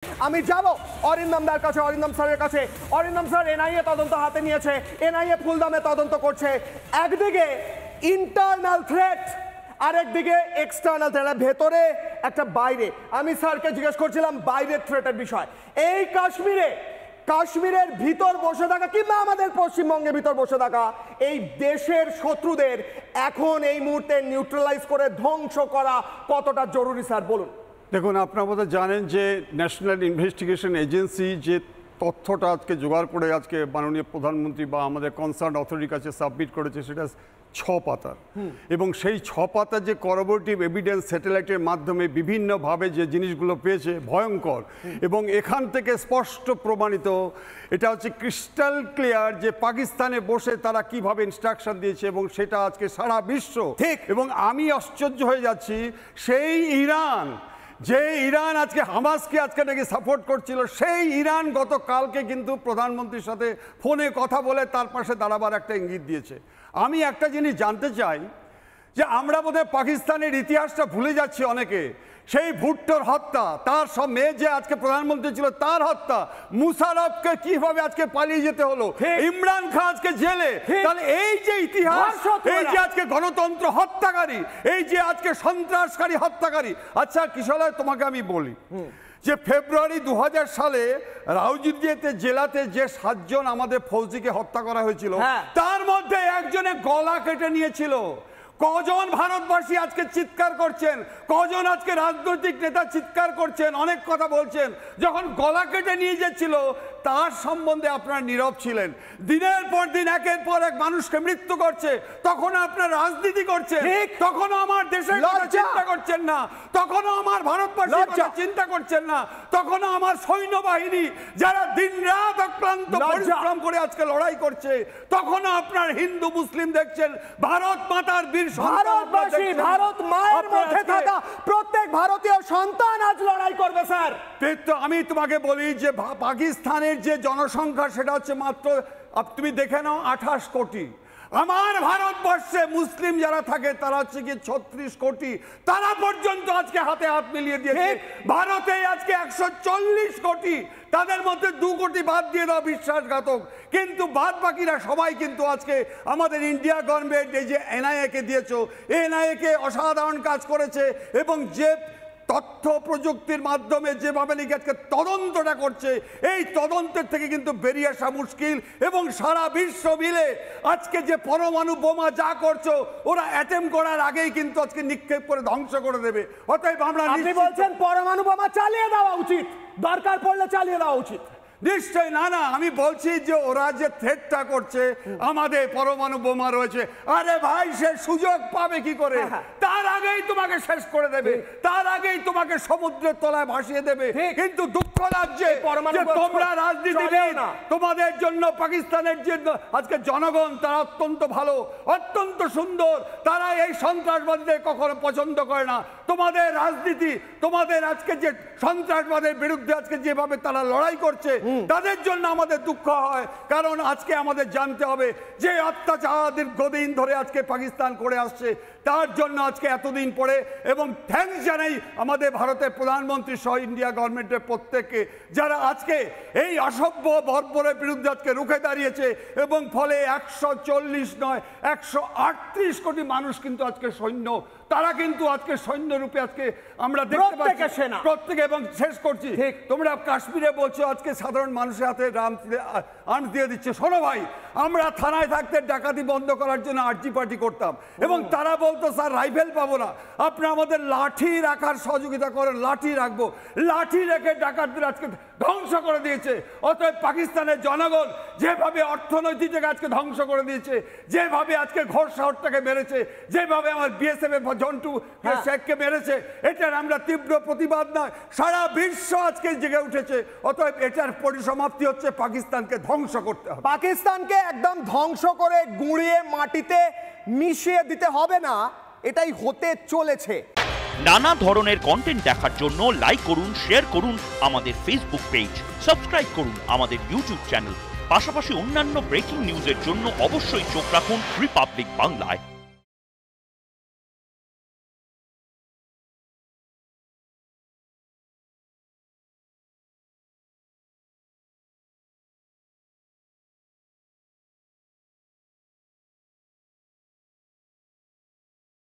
আমি যাব অরিন্দম দার কাছে, অরিন্দম স্যারের কাছে। অরিন্দম স্যার, এনআইএ তদন্ত হাতে নিয়েছে, এনআইএ ফুলদমে তদন্ত করছে। একদিকে ইন্টারনাল থ্রেট, আরেকদিকে এক্সটার্নাল থ্রেট, ভেতরে একটা বাইরে। আমি স্যারকে জিজ্ঞেস করছিলাম বাইরের থ্রেটের বিষয়। এই কাশ্মীরের ভিতর বসে থাকা কিংবা আমাদের পশ্চিমবঙ্গের ভিতর বসে থাকা এই দেশের শত্রুদের এখন এই মুহূর্তে নিউট্রালাইজ করে ধ্বংস করা কতটা জরুরি স্যার বলুন। দেখুন, আপনারা বোধহয় জানেন যে ন্যাশনাল ইনভেস্টিগেশন এজেন্সি যে তথ্যটা আজকে জোগাড় করে আজকে মাননীয় প্রধানমন্ত্রী বা আমাদের কনসার্ন অথরিটির কাছে সাবমিট করেছে, সেটা 6 পাতার। এবং সেই 6 পাতার যে করোবোরেটিভ এভিডেন্স স্যাটেলাইটের মাধ্যমে বিভিন্নভাবে যে জিনিসগুলো পেয়েছে ভয়ঙ্কর, এবং এখান থেকে স্পষ্ট প্রমাণিত, এটা হচ্ছে ক্রিস্টাল ক্লিয়ার যে পাকিস্তানে বসে তারা কিভাবে ইনস্ট্রাকশন দিয়েছে, এবং সেটা আজকে সারা বিশ্ব ঠিক। এবং আমি আশ্চর্য হয়ে যাচ্ছি, সেই ইরান আজকে হামাসকে আজকে নাকি সাপোর্ট করছিল, সেই ইরান গতকালকে কিন্তু প্রধানমন্ত্রীর সাথে ফোনে কথা বলে তার পাশে দাঁড়াবার একটা ইঙ্গিত দিয়েছে। আমি একটা জিনিস জানতে চাই যে আমরা বোধহয় পাকিস্তানের ইতিহাসটা ভুলে যাচ্ছি অনেকে। সেই ভুট্টোর হত্যা, তার সব মেয়ে যে আজকে প্রধানমন্ত্রী ছিল তার হত্যা, মুশারফকে কিভাবে আজকে পালিয়ে যেতে হলো, ইমরান খান আজকে জেলে। তাহলে এই যে ইতিহাস, এই যে আজকে গণতন্ত্র হত্যাকারী, এই যে আজকে সন্ত্রাসকারী হত্যাকারী। আচ্ছা কিশোর, তোমাকে আমি বলি যে ফেব্রুয়ারি 2000 সালে রাউজিদিয়াতে জেলাতে যে 7 জন আমাদের ফৌজিকে হত্যা করা হয়েছিল, তার মধ্যে একজনে গলা কেটে নিয়েছিল। কজন ভারতবাসী আজকে চিৎকার করছেন, কজন আজকে রাজনৈতিক নেতা চিৎকার করছেন, অনেক কথা বলছেন। যখন গলা কেটে নিয়ে যাচ্ছিল তার সম্বন্ধে আপনারা নীরব ছিলেন। দিনের পর দিন একের পর এক মানুষকে মৃত্যু করছে, তখন আপনার রাজনীতি করছেন, তখনও আমার দেশের কথা চিন্তা করছেন না, তখনও আমার ভারতবাসীর কথা চিন্তা করছেন না, তখনও আমার সৈন্যবাহিনী যারা দিনরাত অক্লান্ত পরিশ্রম করে আজকে লড়াই করছে, তখনও আপনার হিন্দু মুসলিম দেখছেন। ভারত মাতার বীর ভারতবাসী, ভারত মায়ের মধ্যে থাকা প্রত্যেক ভারতীয় সন্তান আজ লড়াই করবে স্যার। আমি তোমাকে বলি যে পাকিস্তানের যে জনসংখ্যা সেটা হচ্ছে মাত্র, তুমি দেখে নাও, 28 কোটি। আমার ভারতবর্ষে মুসলিম যারা থাকে তারা হচ্ছে কি 36 কোটি। তারা পর্যন্ত আজকে হাতে হাত মিলিয়ে দিয়েছে। ভারতে আজকে 140 কোটি, তাদের মধ্যে 2 কোটি বাদ দিয়ে দাও বিশ্বাসঘাতক, কিন্তু বাদ বাকিরা সবাই কিন্তু আজকে আমাদের ইন্ডিয়া গভর্নমেন্ট এই যে এনআইএ কে দিয়েছো, এনআইএ কে অসাধারণ কাজ করেছে। এবং যে তথ্য প্রযুক্তির মাধ্যমে যেভাবে আজকে তদন্তটা করছে, এই তদন্তের থেকে কিন্তু বেরিয়ে আসা মুশকিল। এবং সারা বিশ্ব মিলে আজকে যে পরমাণু বোমা যা করছো, ওরা অ্যাটেম্প করার আগেই কিন্তু আজকে নিক্ষেপ করে ধ্বংস করে দেবে। অতএব আমরা, আপনি বলছেন পরমাণু বোমা চালিয়ে দেওয়া উচিত, দরকার পড়লে চালিয়ে দেওয়া উচিত? নিশ্চয় না, আমি বলছি যে ওরা যে থ্রেটটা করছে, আমাদের পরমাণু বোমা রয়েছে, আরে ভাই সে সুযোগ পাবে কি করে? তার আগেই তোমাকে শেষ করে দেবে, তার আগেই তোমাকে সমুদ্রের তলায় ভাসিয়ে দেবে। কিন্তু দুঃখ লাগছে তোমরা রাজনীতিবিদ, তোমাদের জন্য পাকিস্তানের যে আজকে জনগণ তারা অত্যন্ত ভালো, অত্যন্ত সুন্দর, তারা এই সন্ত্রাসবাদীদের কখনো পছন্দ করে না। তোমাদের রাজনীতি, তোমাদের আজকে যে সন্ত্রাসবাদের বিরুদ্ধে আজকে যেভাবে তারা লড়াই করছে, তাদের জন্য আমাদের দুঃখ হয়। কারণ আজকে আমাদের জানতে হবে যে অত্যাচার দীর্ঘদিন ধরে আজকে পাকিস্তান করে আসছে, তার জন্য আজকে এতদিন পরে। এবং থ্যাঙ্কস জানাই আমাদের ভারতের প্রধানমন্ত্রী সহ ইন্ডিয়া গভর্নমেন্টের প্রত্যেককে, যারা আজকে এই অসভ্য বর্বরের বিরুদ্ধে আজকে রুখে দাঁড়িয়েছে। এবং ফলে 140 নয় 138 কোটি মানুষ কিন্তু আজকে সৈন্য, তারা কিন্তু আজকে সৈন্য রূপে আজকে আমরা দেখতে পাচ্ছি প্রত্যেকে। এবং শেষ করছি, তোমরা কাশ্মীরে বলছো আজকে সাধারণ মানুষের হাতে আর্মস দিয়ে দিচ্ছে। শোনো ভাই, আমরা থানায় থাকতে ডাকাতি বন্ধ করার জন্য আর্জি পার্টি করতাম, এবং তারা বলতো স্যার রাইফেল পাবো না, আপনি আমাদের লাঠি রাখার সহযোগিতা করেন, লাঠি রাখবো। লাঠি রেখে ডাকাতদের আজকে ধ্বংস করে দিয়েছে। অতএব পাকিস্তানের জনগণ যেভাবে অর্থনৈতিক আজকে ধ্বংস করে দিয়েছে, যেভাবে আজকে ঘোষ শহরটাকে মেরেছে, যেভাবে আমার বিএসএফ এর জন্টু শেখকে মেরেছে, এটার আমরা তীব্র প্রতিবাদ নয়, সারা বিশ্ব আজকে জেগে উঠেছে। অতএব এটার পরিসমাপ্তি হচ্ছে পাকিস্তানকে ধ্বংস করতে হবে। পাকিস্তানকে একদম ধ্বংস করে গুঁড়িয়ে মাটিতে মিশিয়ে দিতে হবে না, এটাই হতে চলেছে। নানা ধরনের কন্টেন্ট দেখার জন্য লাইক করুন, শেয়ার করুন আমাদের ফেসবুক পেজ, সাবস্ক্রাইব করুন আমাদের ইউটিউব চ্যানেল। পাশাপাশি অন্যান্য ব্রেকিং নিউজের জন্য অবশ্যই চোখ রাখুন রিপাবলিক বাংলায়।